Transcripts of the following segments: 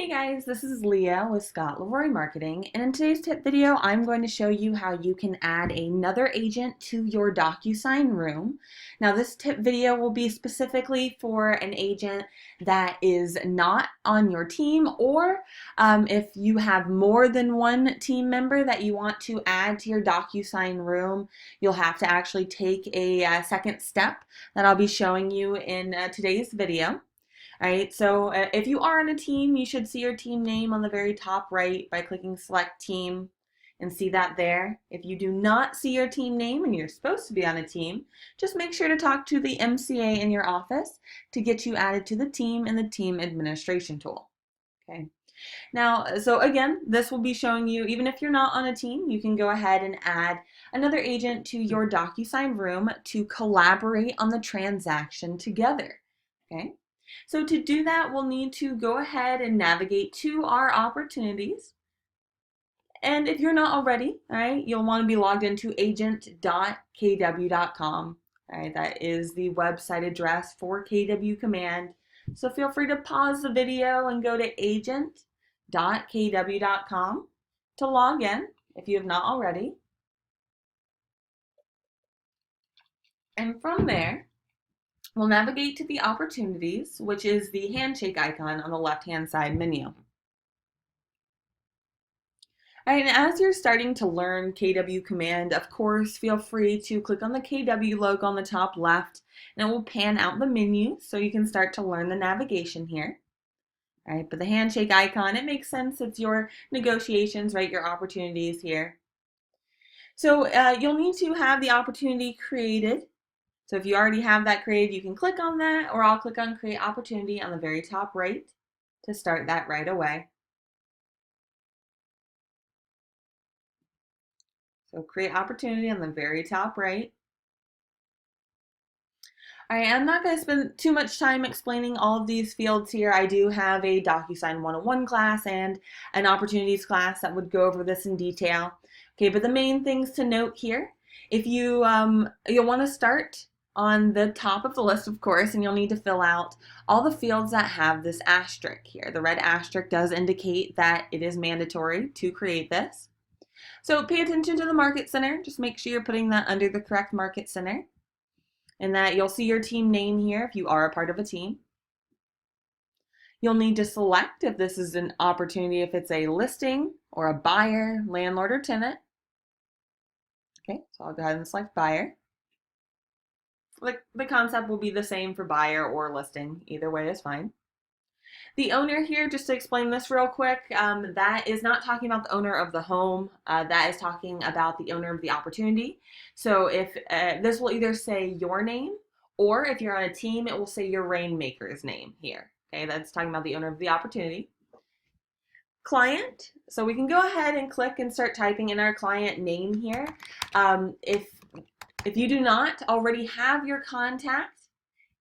Hey guys, this is Leah with Scott Leroy Marketing, and in today's tip video, I'm going to show you how you can add another agent to your DocuSign Room. Now, this tip video will be specifically for an agent that is not on your team, or if you have more than one team member that you want to add to your DocuSign Room, you'll have to actually take a second step that I'll be showing you in today's video. All right, so if you are on a team, you should see your team name on the very top right by clicking Select Team and see that there. If you do not see your team name and you're supposed to be on a team, just make sure to talk to the MCA in your office to get you added to the team in the Team Administration tool. Okay. Now, so again, this will be showing you, even if you're not on a team, you can go ahead and add another agent to your DocuSign Room to collaborate on the transaction together. Okay. So to do that, we'll need to go ahead and navigate to our opportunities. And if you're not already, all right, you'll want to be logged into agent.kw.com. All right, that is the website address for KW Command. So feel free to pause the video and go to agent.kw.com to log in if you have not already. And from there, we'll navigate to the opportunities, which is the handshake icon on the left-hand side menu. All right, and as you're starting to learn KW Command, of course, feel free to click on the KW logo on the top left, and it will pan out the menu so you can start to learn the navigation here. All right, but the handshake icon, it makes sense. It's your negotiations, right? Your opportunities here. So you'll need to have the opportunity created. So if you already have that created, you can click on that, or I'll click on Create Opportunity on the very top right to start that right away. So Create Opportunity on the very top right. All right, I'm not going to spend too much time explaining all of these fields here. I do have a DocuSign 101 class and an Opportunities class that would go over this in detail. Okay, but the main things to note here, if you'll want to start on the top of the list, of course, and you'll need to fill out all the fields that have this asterisk here. The red asterisk does indicate that it is mandatory to create this. So pay attention to the Market Center. Just make sure you're putting that under the correct Market Center, and that you'll see your team name here if you are a part of a team. You'll need to select if this is an opportunity, if it's a listing or a buyer, landlord, or tenant. Okay, so I'll go ahead and select buyer. The concept will be the same for buyer or listing. Either way is fine. The owner here, just to explain this real quick, that is not talking about the owner of the home. That is talking about the owner of the opportunity. So if this will either say your name, or if you're on a team, it will say your rainmaker's name here. Okay, that's talking about the owner of the opportunity. Client, so we can go ahead and click and start typing in our client name here. If you do not already have your contact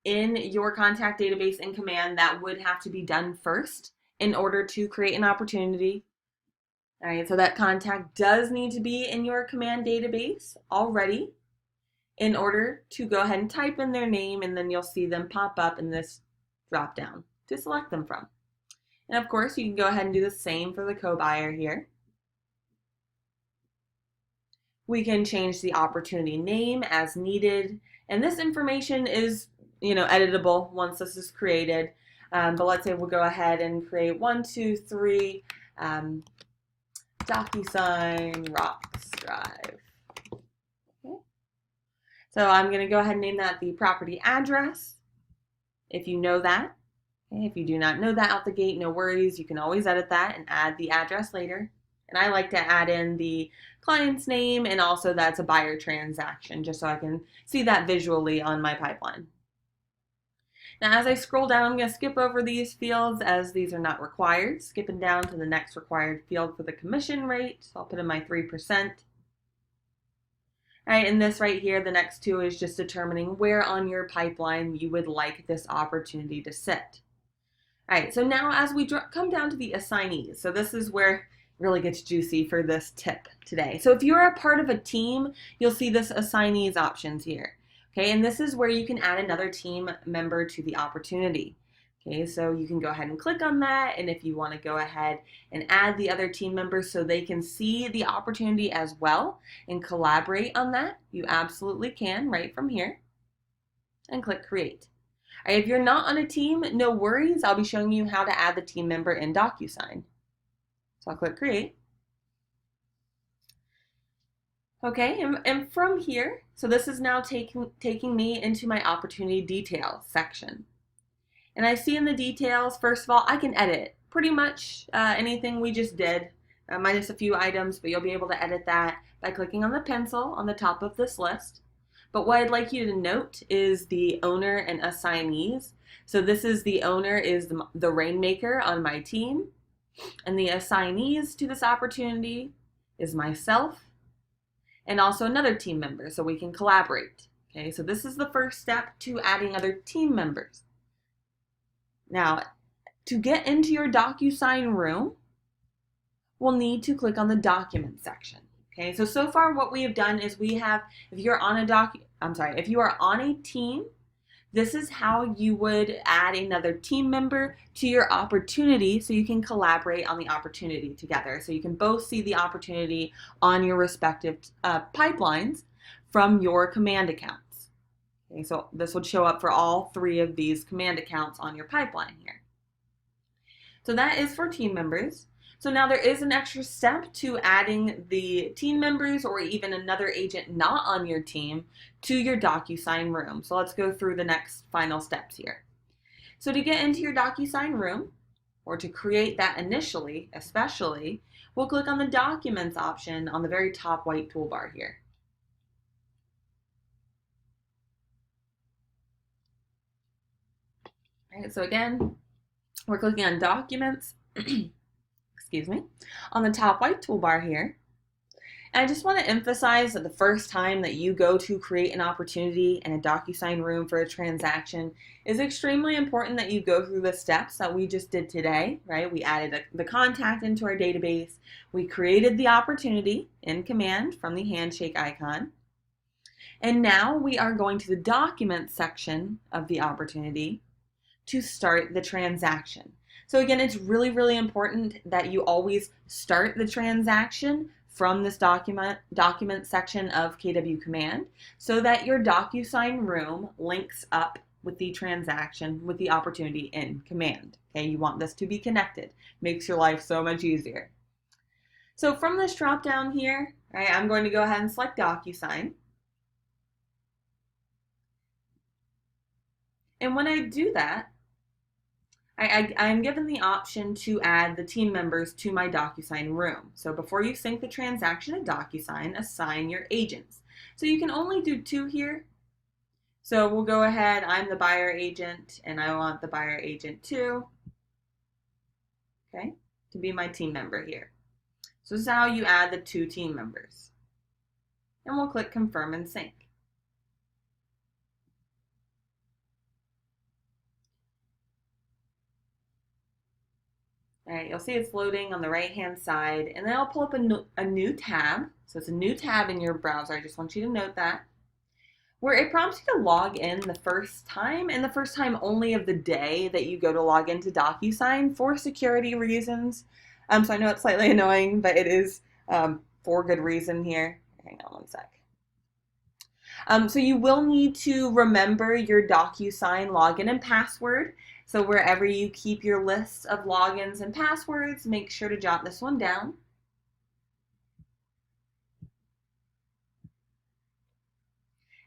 in your contact database in Command, that would have to be done first in order to create an opportunity. All right, so that contact does need to be in your Command database already in order to go ahead and type in their name, and then you'll see them pop up in this drop down to select them from. And of course, you can go ahead and do the same for the co-buyer here. We can change the opportunity name as needed, and this information is, editable once this is created. But let's say we'll go ahead and create 123 DocuSign Rocks Drive. Okay. So I'm going to go ahead and name that the property address, if you know that. Okay. If you do not know that out the gate, no worries. You can always edit that and add the address later. And I like to add in the client's name, and also that's a buyer transaction, just so I can see that visually on my pipeline. Now, as I scroll down, I'm going to skip over these fields as these are not required. Skipping down to the next required field for the commission rate. So I'll put in my 3%. All right, and this right here, the next two is just determining where on your pipeline you would like this opportunity to sit. All right, so now as we come down to the assignees, so this is where it really gets juicy for this tip today. So if you're a part of a team, you'll see this assignees options here. Okay, and this is where you can add another team member to the opportunity. Okay, so you can go ahead and click on that, and if you want to go ahead and add the other team members so they can see the opportunity as well and collaborate on that, you absolutely can right from here, and click Create. All right, if you're not on a team, no worries. I'll be showing you how to add the team member in DocuSign. So I'll click Create. Okay, and from here, so this is now taking me into my opportunity details section. And I see in the details, first of all, I can edit pretty much anything we just did, minus a few items, but you'll be able to edit that by clicking on the pencil on the top of this list. But what I'd like you to note is the owner and assignees. So this is the owner is the rainmaker on my team, and the assignees to this opportunity is myself and also another team member, so we can collaborate. Okay, so this is the first step to adding other team members. Now, to get into your DocuSign room, we'll need to click on the document section. Okay, so far what we have done is we have, if you are on a team, this is how you would add another team member to your opportunity so you can collaborate on the opportunity together. So you can both see the opportunity on your respective pipelines from your command accounts. Okay, so this would show up for all 3 of these command accounts on your pipeline here. So that is for team members. So now there is an extra step to adding the team members or even another agent not on your team to your DocuSign room. So let's go through the next final steps here. So to get into your DocuSign room, or to create that initially, especially, we'll click on the Documents option on the very top white toolbar here. All right, so again, we're clicking on Documents, excuse me, on the top white toolbar here. And I just want to emphasize that the first time that you go to create an opportunity in a DocuSign room for a transaction is extremely important that you go through the steps that we just did today, right? We added the contact into our database. We created the opportunity in command from the handshake icon. And now we are going to the Documents section of the opportunity to start the transaction. So again, it's really, really important that you always start the transaction from this document section of KW Command so that your DocuSign room links up with the transaction, with the opportunity in command. Okay, you want this to be connected. Makes your life so much easier. So from this drop down here, right, I'm going to go ahead and select DocuSign. And when I do that, I'm given the option to add the team members to my DocuSign room. So before you sync the transaction to DocuSign, assign your agents. So you can only do 2 here. So we'll go ahead, I'm the buyer agent, and I want the buyer agent 2, okay, to be my team member here. So this is how you add the 2 team members. And we'll click Confirm and Sync. All right, you'll see it's loading on the right-hand side, and then I'll pull up a new tab. So it's a new tab in your browser. I just want you to note that, where it prompts you to log in the first time, and the first time only of the day that you go to log into DocuSign for security reasons. So I know it's slightly annoying, but it is for good reason here. Hang on one sec. So you will need to remember your DocuSign login and password. So wherever you keep your list of logins and passwords, make sure to jot this one down.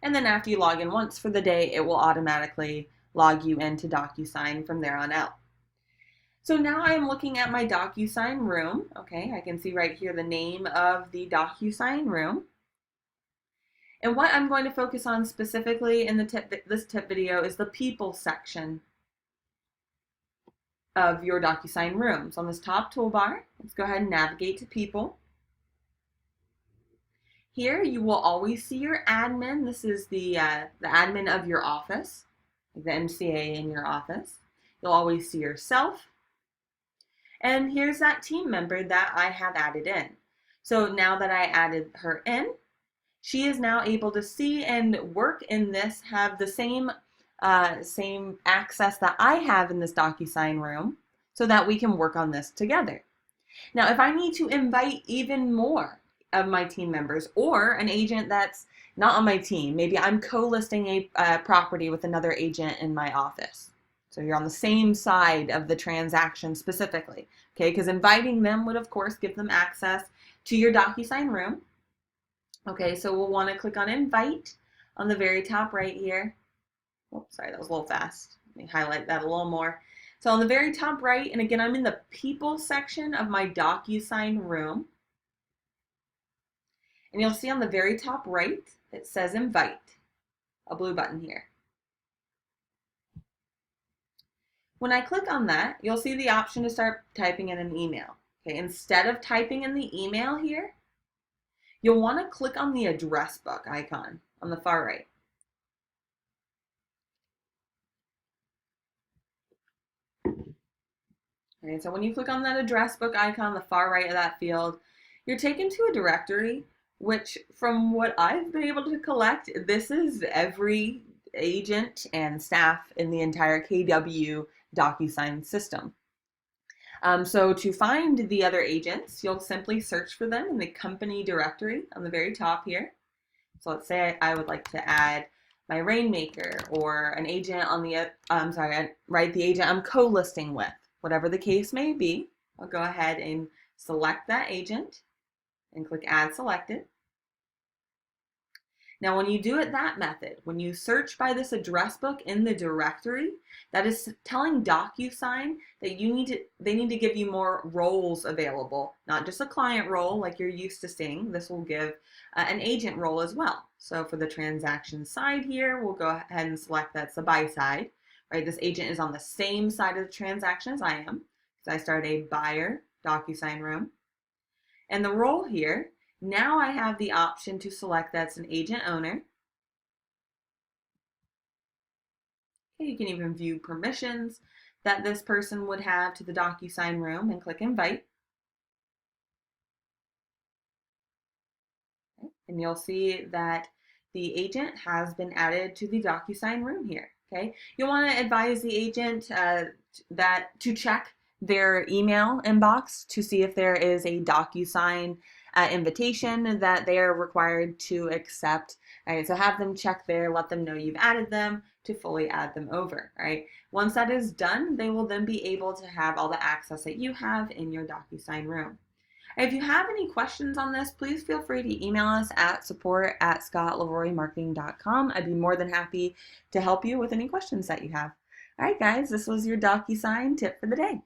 And then after you log in once for the day, it will automatically log you into DocuSign from there on out. So now I'm looking at my DocuSign room. Okay, I can see right here the name of the DocuSign room. And what I'm going to focus on specifically in this tip video is the People section of your DocuSign room. So on this top toolbar, let's go ahead and navigate to People. Here you will always see your admin. This is the admin of your office, like the MCA in your office. You'll always see yourself. And here's that team member that I have added in. So now that I added her in, she is now able to see and work in this, have the same same access that I have in this DocuSign room so that we can work on this together. Now, if I need to invite even more of my team members or an agent that's not on my team, maybe I'm co-listing a property with another agent in my office. So you're on the same side of the transaction specifically, okay? Because inviting them would, of course, give them access to your DocuSign room. Okay, so we'll want to click on Invite on the very top right here. Oops, sorry, that was a little fast. Let me highlight that a little more. So on the very top right, and again, I'm in the People section of my DocuSign room. And you'll see on the very top right, it says Invite, a blue button here. When I click on that, you'll see the option to start typing in an email. Okay, instead of typing in the email here, you'll want to click on the address book icon on the far right. Okay, so when you click on that address book icon on the far right of that field, you're taken to a directory, which from what I've been able to collect, this is every agent and staff in the entire KW DocuSign system. So to find the other agents, you'll simply search for them in the company directory on the very top here. So let's say I would like to add my rainmaker or an agent on the, the agent I'm co-listing with, whatever the case may be. I'll go ahead and select that agent and click Add Selected. Now, when you do it that method, when you search by this address book in the directory, that is telling DocuSign that they need to give you more roles available, not just a client role like you're used to seeing. This will give an agent role as well. So for the transaction side here, we'll go ahead and select that's the buy side, right? This agent is on the same side of the transaction as I am, because I started a buyer DocuSign room. And the role here, now I have the option to select that's an agent owner. Okay, you can even view permissions that this person would have to the DocuSign room and click Invite. Okay, and you'll see that the agent has been added to the DocuSign room here. Okay, you'll want to advise the agent that to check their email inbox to see if there is a DocuSign invitation that they are required to accept. All right, so have them check there, let them know you've added them to fully add them over. All right, once that is done, they will then be able to have all the access that you have in your DocuSign room. If you have any questions on this, please feel free to email us at support@scottleroymarketing.com. I'd be more than happy to help you with any questions that you have. All right, guys, this was your DocuSign tip for the day.